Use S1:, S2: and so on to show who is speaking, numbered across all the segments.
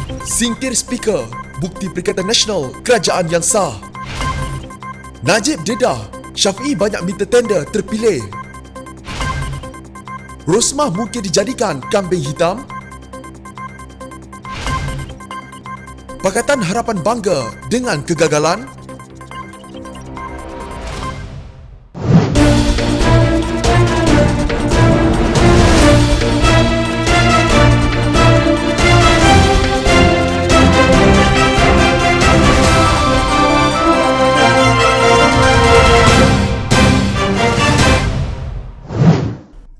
S1: Singkir speaker, bukti Perikatan Nasional Kerajaan yang sah. Najib dedah, Syafiee banyak minta tender terpilih. Rosmah mungkin dijadikan kambing hitam. Pakatan Harapan bangga dengan kegagalan.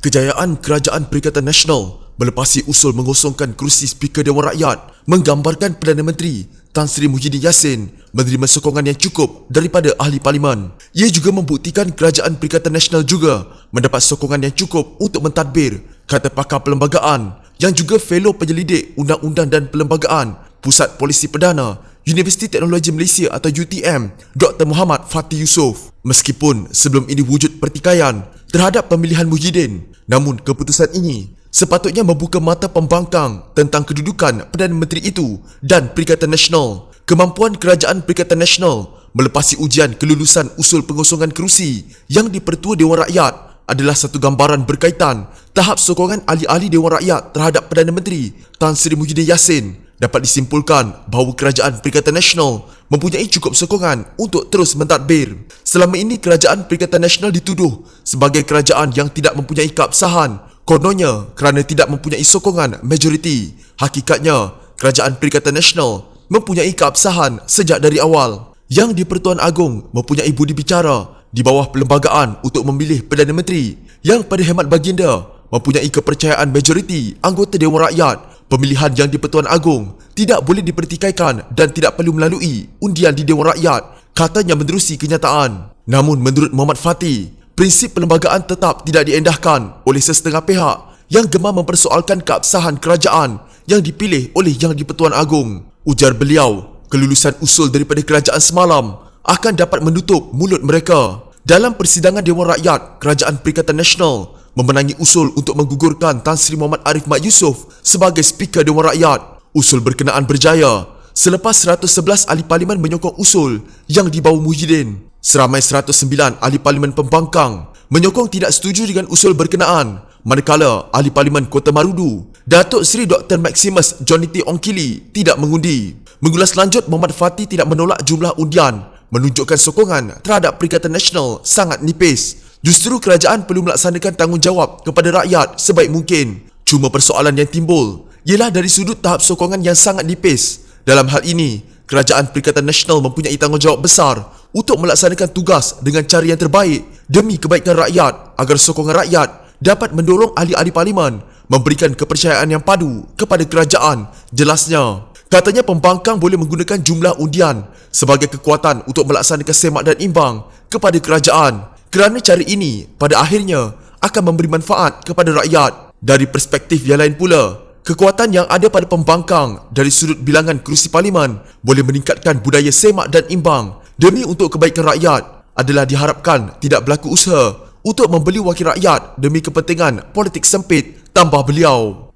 S1: Kejayaan Kerajaan Perikatan Nasional melepasi usul mengosongkan kerusi Speaker Dewan Rakyat menggambarkan Perdana Menteri Tan Sri Muhyiddin Yassin menerima sokongan yang cukup daripada ahli parlimen. Ia juga membuktikan Kerajaan Perikatan Nasional juga mendapat sokongan yang cukup untuk mentadbir, kata pakar perlembagaan yang juga fellow penyelidik undang-undang dan perlembagaan Pusat Polisi Perdana Universiti Teknologi Malaysia atau UTM, Dr. Muhammad Fatih Yusof. Meskipun sebelum ini wujud pertikaian terhadap pemilihan Muhyiddin, namun keputusan ini sepatutnya membuka mata pembangkang tentang kedudukan Perdana Menteri itu dan Perikatan Nasional. Kemampuan Kerajaan Perikatan Nasional melepasi ujian kelulusan usul pengosongan kerusi yang di-Pertua Dewan Rakyat adalah satu gambaran berkaitan tahap sokongan ahli-ahli Dewan Rakyat terhadap Perdana Menteri Tan Sri Muhyiddin Yassin. Dapat disimpulkan bahawa Kerajaan Perikatan Nasional mempunyai cukup sokongan untuk terus mentadbir. Selama ini Kerajaan Perikatan Nasional dituduh sebagai kerajaan yang tidak mempunyai keabsahan, kononnya kerana tidak mempunyai sokongan majoriti. Hakikatnya, Kerajaan Perikatan Nasional mempunyai keabsahan sejak dari awal. Yang di-Pertuan Agong mempunyai budi bicara di bawah perlembagaan untuk memilih Perdana Menteri yang pada hemat baginda mempunyai kepercayaan majoriti anggota Dewan Rakyat. Pemilihan yang di-Pertuan Agong tidak boleh dipertikaikan dan tidak perlu melalui undian di Dewan Rakyat, katanya menerusi kenyataan. Namun menurut Muhammad Fatih, prinsip perlembagaan tetap tidak diendahkan oleh sesetengah pihak yang gemar mempersoalkan keabsahan kerajaan yang dipilih oleh Yang di-Pertuan Agong. Ujar beliau, kelulusan usul daripada kerajaan semalam akan dapat menutup mulut mereka. Dalam persidangan Dewan Rakyat, Kerajaan Perikatan Nasional memenangi usul untuk menggugurkan Tan Sri Muhammad Arif Mat Yusof sebagai Speaker Dewan Rakyat. Usul berkenaan berjaya selepas 111 ahli parlimen menyokong usul yang dibawa Muhyiddin. Seramai 109 ahli parlimen pembangkang menyokong tidak setuju dengan usul berkenaan, manakala ahli parlimen Kota Marudu, Datuk Seri Dr. Maximus Johnny T. Ongkili tidak mengundi. Mengulas lanjut, Muhammad Fatih tidak menolak jumlah undian, menunjukkan sokongan terhadap Perikatan Nasional sangat nipis. Justru kerajaan perlu melaksanakan tanggungjawab kepada rakyat sebaik mungkin. Cuma persoalan yang timbul ialah dari sudut tahap sokongan yang sangat nipis. Dalam hal ini, Kerajaan Perikatan Nasional mempunyai tanggungjawab besar untuk melaksanakan tugas dengan cara yang terbaik demi kebaikan rakyat agar sokongan rakyat dapat mendorong ahli-ahli parlimen memberikan kepercayaan yang padu kepada kerajaan. Jelasnya, katanya pembangkang boleh menggunakan jumlah undian sebagai kekuatan untuk melaksanakan semak dan imbang kepada kerajaan. Kerana cara ini pada akhirnya akan memberi manfaat kepada rakyat. Dari perspektif yang lain pula, kekuatan yang ada pada pembangkang dari sudut bilangan kerusi parlimen boleh meningkatkan budaya semak dan imbang demi untuk kebaikan rakyat adalah diharapkan tidak berlaku usaha untuk membeli wakil rakyat demi kepentingan politik sempit, tambah beliau.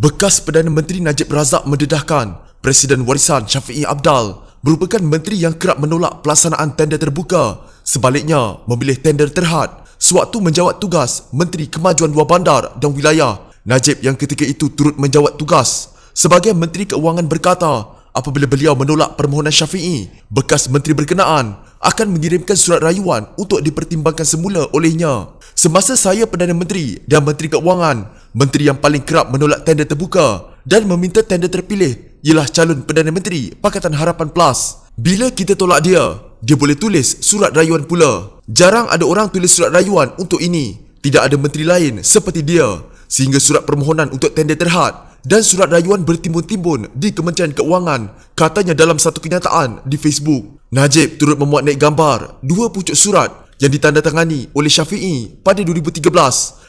S1: Bekas Perdana Menteri Najib Razak mendedahkan Presiden Warisan Syafiee Apdal merupakan menteri yang kerap menolak pelaksanaan tender terbuka, sebaliknya memilih tender terhad sewaktu menjawat tugas Menteri Kemajuan Luar Bandar dan Wilayah. Najib yang ketika itu turut menjawat tugas sebagai Menteri Keuangan berkata apabila beliau menolak permohonan Syafiee, bekas menteri berkenaan akan mengirimkan surat rayuan untuk dipertimbangkan semula olehnya. Semasa saya Perdana Menteri dan Menteri Keuangan, menteri yang paling kerap menolak tender terbuka dan meminta tender terpilih ialah calon Perdana Menteri Pakatan Harapan Plus. Bila kita tolak dia boleh tulis surat rayuan pula. Jarang ada orang tulis surat rayuan untuk ini. Tidak ada menteri lain seperti dia. Sehingga surat permohonan untuk tender terhad dan surat rayuan bertimbun-timbun di Kementerian Keuangan, katanya dalam satu kenyataan di Facebook. Najib turut memuat naik gambar dua pucuk surat yang ditandatangani oleh Syafiee pada 2013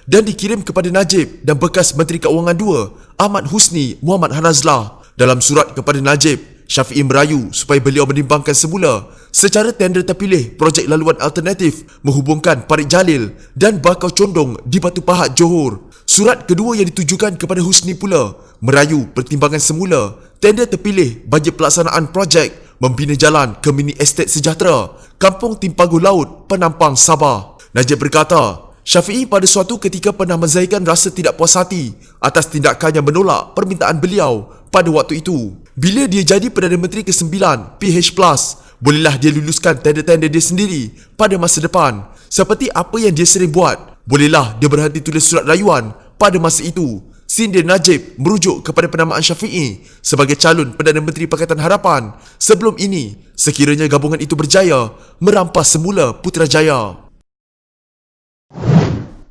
S1: dan dikirim kepada Najib dan bekas Menteri Keuangan 2 Ahmad Husni Muhammad Hanazlah. Dalam surat kepada Najib, Syafiee merayu supaya beliau menimbangkan semula secara tender terpilih projek laluan alternatif menghubungkan Parit Jalil dan Bakau Condong di Batu Pahat, Johor. Surat kedua yang ditujukan kepada Husni pula merayu pertimbangan semula tender terpilih bagi pelaksanaan projek membina jalan ke mini estate sejahtera Kampung Timpagu Laut, Penampang, Sabah. Najib berkata, Syafiee pada suatu ketika pernah menzahirkan rasa tidak puas hati atas tindakannya menolak permintaan beliau pada waktu itu. Bila dia jadi Perdana Menteri ke-9 PH+, bolehlah dia luluskan tender-tender dia sendiri pada masa depan. Seperti apa yang dia sering buat, bolehlah dia berhenti tulis surat rayuan pada masa itu. Sindir Najib merujuk kepada penamaan Syafiee sebagai calon Perdana Menteri Pakatan Harapan sebelum ini sekiranya gabungan itu berjaya merampas semula Putrajaya.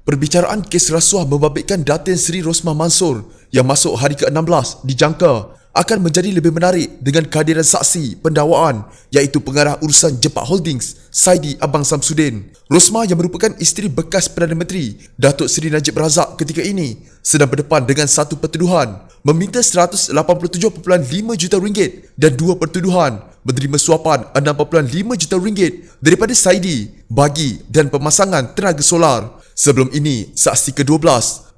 S1: Perbicaraan kes rasuah membabitkan Datin Seri Rosmah Mansor yang masuk hari ke-16 dijangka akan menjadi lebih menarik dengan kehadiran saksi pendakwaan iaitu pengarah urusan Jepak Holdings Saidi Abang Samsudin. Rosmah yang merupakan isteri bekas Perdana Menteri Datuk Seri Najib Razak ketika ini sedang berdepan dengan satu pertuduhan meminta RM187.5 juta dan dua pertuduhan menerima suapan RM6.5 juta daripada Saidi bagi dan pemasangan tenaga solar. Sebelum ini, saksi ke-12,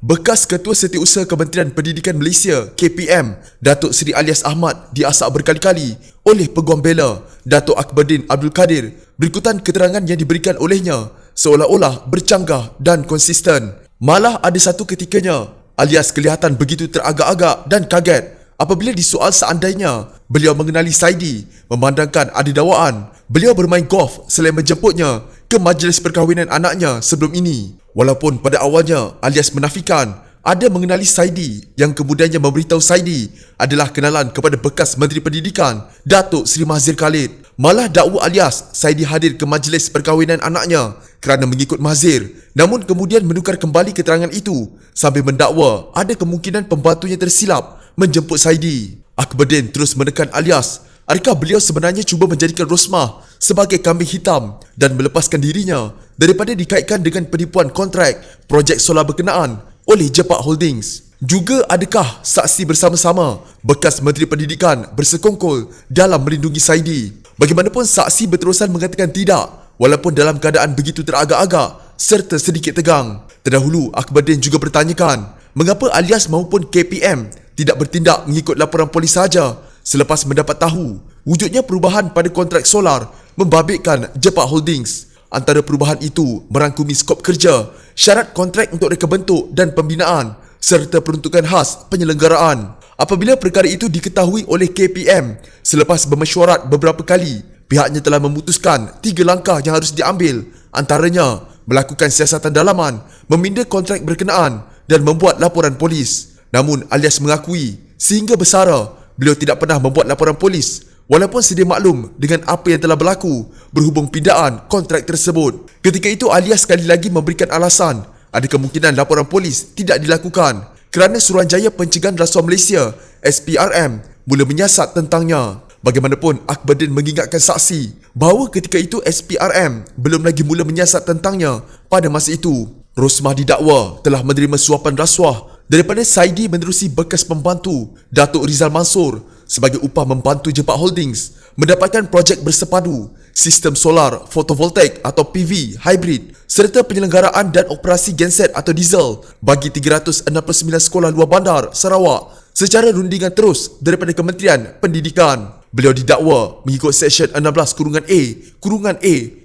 S1: bekas Ketua Setiausaha Kementerian Pendidikan Malaysia KPM Datuk Seri Alias Ahmad diasak berkali-kali oleh Peguam Bela Datuk Akberdin Abdul Kadir berikutan keterangan yang diberikan olehnya seolah-olah bercanggah dan konsisten. Malah ada satu ketikanya Alias kelihatan begitu teragak-agak dan kaget apabila disoal seandainya beliau mengenali Saidi memandangkan ada dakwaan beliau bermain golf selain menjemputnya ke majlis perkahwinan anaknya sebelum ini. Walaupun pada awalnya Alias menafikan ada mengenali Saidi yang kemudiannya memberitahu Saidi adalah kenalan kepada bekas Menteri Pendidikan Datuk Seri Mahzir Khalid. Malah dakwa Alias Saidi hadir ke majlis perkahwinan anaknya kerana mengikut Mahzir, namun kemudian menukar kembali keterangan itu sambil mendakwa ada kemungkinan pembantunya tersilap menjemput Saidi. Akberdin terus menekan Alias, adakah beliau sebenarnya cuba menjadikan Rosmah sebagai kambing hitam dan melepaskan dirinya daripada dikaitkan dengan penipuan kontrak projek solar berkenaan oleh Jepak Holdings? Juga adakah saksi bersama-sama bekas Menteri Pendidikan bersekongkol dalam melindungi Saidi? Bagaimanapun saksi berterusan mengatakan tidak walaupun dalam keadaan begitu teragak-agak serta sedikit tegang. Terdahulu Akberdin juga bertanyakan mengapa Alias maupun KPM tidak bertindak mengikut laporan polis sahaja selepas mendapat tahu wujudnya perubahan pada kontrak solar membabitkan Jepak Holdings. Antara perubahan itu merangkumi skop kerja, syarat kontrak untuk reka bentuk dan pembinaan serta peruntukan khas penyelenggaraan. Apabila perkara itu diketahui oleh KPM selepas bermesyuarat beberapa kali, pihaknya telah memutuskan 3 langkah yang harus diambil, antaranya melakukan siasatan dalaman, meminda kontrak berkenaan dan membuat laporan polis. Namun Alias mengakui sehingga bersara beliau tidak pernah membuat laporan polis walaupun sedia maklum dengan apa yang telah berlaku berhubung pindaan kontrak tersebut. Ketika itu Alias sekali lagi memberikan alasan ada kemungkinan laporan polis tidak dilakukan kerana Suruhanjaya Pencegahan Rasuah Malaysia SPRM mula menyiasat tentangnya. Bagaimanapun Akberdin mengingatkan saksi bahawa ketika itu SPRM belum lagi mula menyiasat tentangnya pada masa itu. Rosmah didakwa telah menerima suapan rasuah daripada Saidi menerusi bekas pembantu Datuk Rizal Mansor sebagai upah membantu Jepak Holdings mendapatkan projek bersepadu sistem solar fotovoltaik atau PV hybrid serta penyelenggaraan dan operasi genset atau diesel bagi 369 sekolah luar bandar Sarawak secara rundingan terus daripada Kementerian Pendidikan. Beliau didakwa mengikut Seksyen 16(a)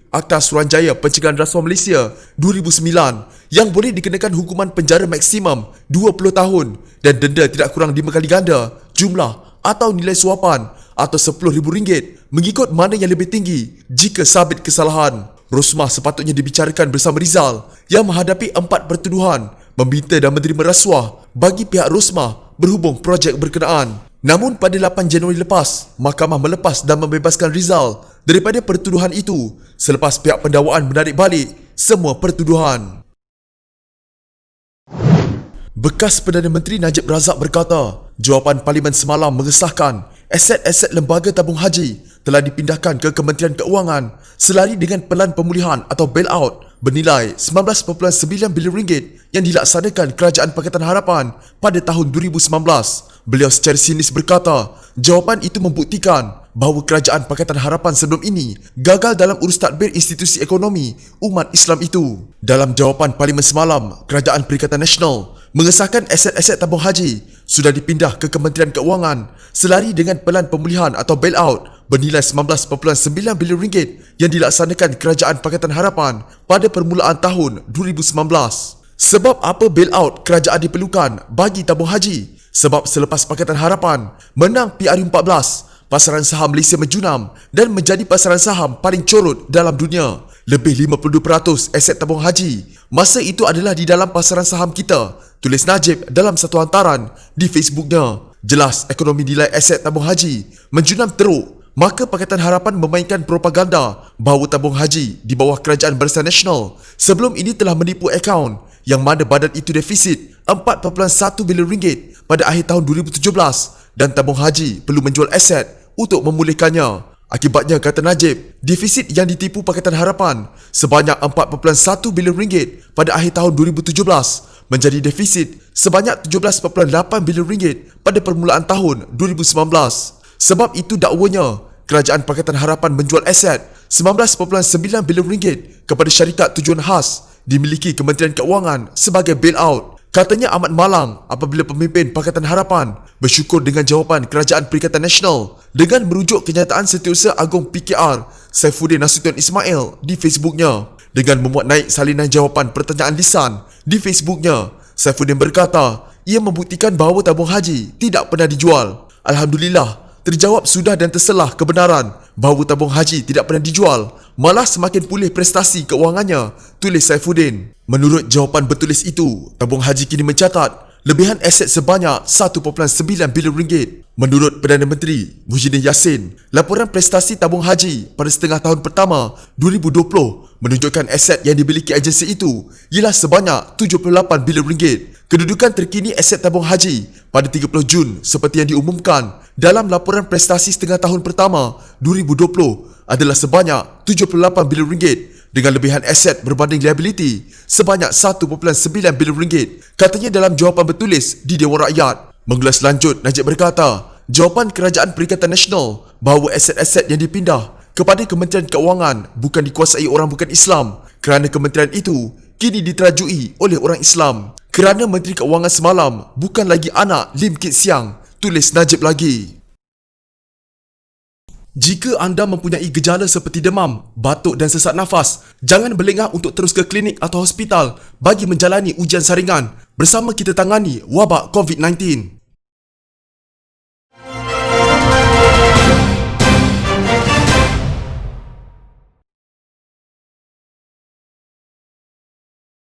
S1: Akta Suruhanjaya Pencegahan Rasuah Malaysia 2009 yang boleh dikenakan hukuman penjara maksimum 20 tahun dan denda tidak kurang 5 kali ganda jumlah atau nilai suapan atau RM10,000 mengikut mana yang lebih tinggi jika sabit kesalahan. Rosmah sepatutnya dibicarakan bersama Rizal yang menghadapi 4 pertuduhan meminta dan menerima rasuah bagi pihak Rosmah berhubung projek berkenaan. Namun pada 8 Januari lepas, mahkamah melepas dan membebaskan Rizal daripada pertuduhan itu selepas pihak pendakwaan menarik balik semua pertuduhan. Bekas Perdana Menteri Najib Razak berkata, jawapan Parlimen semalam mengesahkan aset-aset lembaga tabung haji telah dipindahkan ke Kementerian Keuangan selari dengan pelan pemulihan atau bailout bernilai RM19.9 bilion yang dilaksanakan Kerajaan Pakatan Harapan pada tahun 2019. Beliau secara sinis berkata, jawapan itu membuktikan bahawa Kerajaan Pakatan Harapan sebelum ini gagal dalam urus tadbir institusi ekonomi umat Islam itu. Dalam jawapan Parlimen semalam, Kerajaan Perikatan Nasional mengesahkan aset-aset tabung haji sudah dipindah ke Kementerian Keuangan selari dengan pelan pemulihan atau bailout bernilai 19.9 bilion ringgit yang dilaksanakan Kerajaan Pakatan Harapan pada permulaan tahun 2019. Sebab apa bailout kerajaan diperlukan bagi tabung haji? Sebab selepas Pakatan Harapan menang PRU14, pasaran saham Malaysia menjunam dan menjadi pasaran saham paling corot dalam dunia. Lebih 52% aset tabung haji masa itu adalah di dalam pasaran saham kita, tulis Najib dalam satu hantaran di Facebooknya. Jelas ekonomi nilai aset tabung haji menjunam teruk, maka Pakatan Harapan memainkan propaganda bahawa tabung haji di bawah Kerajaan Barisan Nasional sebelum ini telah menipu akaun yang mana badan itu defisit 4.1 bilion ringgit pada akhir tahun 2017 dan tabung haji perlu menjual aset untuk memulihkannya. Akibatnya, kata Najib, defisit yang ditipu Pakatan Harapan sebanyak 4.1 bilion ringgit pada akhir tahun 2017 menjadi defisit sebanyak 17.8 bilion ringgit pada permulaan tahun 2019. Sebab itu dakwanya, Kerajaan Pakatan Harapan menjual aset 19.9 bilion ringgit kepada syarikat tujuan khas dimiliki Kementerian Keuangan sebagai bailout. Katanya amat malang apabila pemimpin Pakatan Harapan bersyukur dengan jawapan Kerajaan Perikatan Nasional dengan merujuk kenyataan Setiausaha Agong PKR Saifuddin Nasution Ismail di Facebooknya. Dengan memuat naik salinan jawapan pertanyaan lisan di Facebooknya, Saifuddin berkata ia membuktikan bahawa tabung haji tidak pernah dijual. Alhamdulillah, terjawab sudah dan terselah kebenaran bahawa tabung haji tidak pernah dijual, malah semakin pulih prestasi keuangannya, tulis Saifuddin. Menurut jawapan bertulis itu, tabung haji kini mencatat lebihan aset sebanyak 1.9 bilion ringgit. Menurut Perdana Menteri Muhyiddin Yassin, laporan prestasi tabung haji pada setengah tahun pertama 2020 menunjukkan aset yang dimiliki agensi itu ialah sebanyak 78 bilion ringgit. Kedudukan terkini aset tabung haji pada 30 Jun seperti yang diumumkan dalam laporan prestasi setengah tahun pertama 2020 adalah sebanyak 78 bilion ringgit dengan lebihan aset berbanding liability sebanyak 1.9 bilion ringgit, katanya dalam jawapan bertulis di Dewan Rakyat. Mengulas lanjut, Najib berkata, jawapan Kerajaan Perikatan Nasional bahawa aset-aset yang dipindah kepada Kementerian Keuangan bukan dikuasai orang bukan Islam kerana kementerian itu kini diterajui oleh orang Islam. Kerana Menteri Keuangan semalam bukan lagi anak Lim Kit Siang, tulis Najib lagi. Jika anda mempunyai gejala seperti demam, batuk dan sesak nafas, jangan berlengah untuk terus ke klinik atau hospital bagi menjalani ujian saringan. Bersama kita tangani wabak COVID-19.